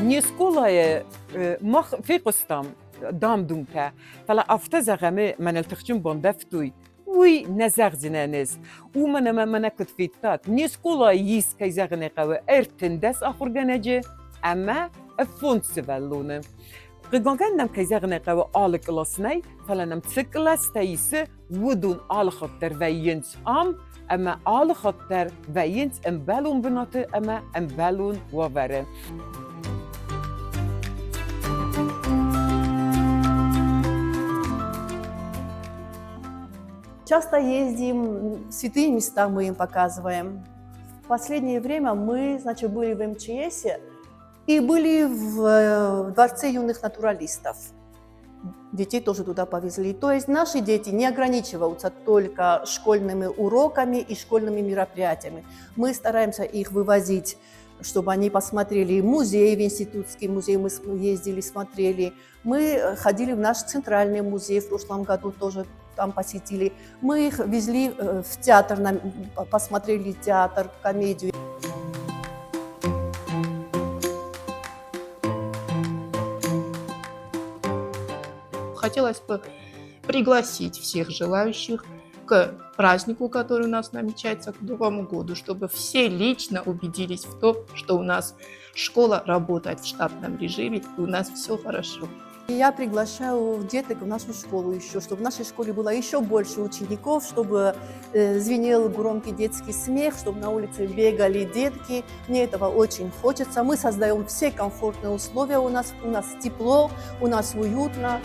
نيسكولا مخ في قسطام دام دونكا فلا افتزا غمي من التخشم بوندفتوي وي نزاغ زنانيز ومن ما كنت في التات نيسكولا يس كيزاغني قوي ارتندس اخر جنجي اما افونس فالونه قيقان نم كيزاغني قوي آلك لاسني فلا نم تسكلاس تايس ودون آل خطر وينس اما آل خطر وينس امبالون بناتي اما امبالون ووره Часто ездим, святые места мы им показываем. В последнее время мы, значит, были в МЧСе и были в Дворце юных натуралистов. Детей тоже туда повезли. То есть наши дети не ограничиваются только школьными уроками и школьными мероприятиями. Мы стараемся их вывозить, чтобы они посмотрели музей, в институтский музей мы ездили, смотрели. Мы ходили в наш центральный музей в прошлом году, тоже там посетили. Мы их везли в театр, посмотрели театр, комедию. Хотелось бы пригласить всех желающих к празднику, который у нас намечается к Новому году, чтобы все лично убедились в том, что у нас школа работает в штатном режиме и у нас все хорошо. Я приглашаю деток в нашу школу еще, чтобы в нашей школе было еще больше учеников, чтобы звенел громкий детский смех, чтобы на улице бегали детки. Мне этого очень хочется. Мы создаем все комфортные условия, у нас тепло, у нас уютно.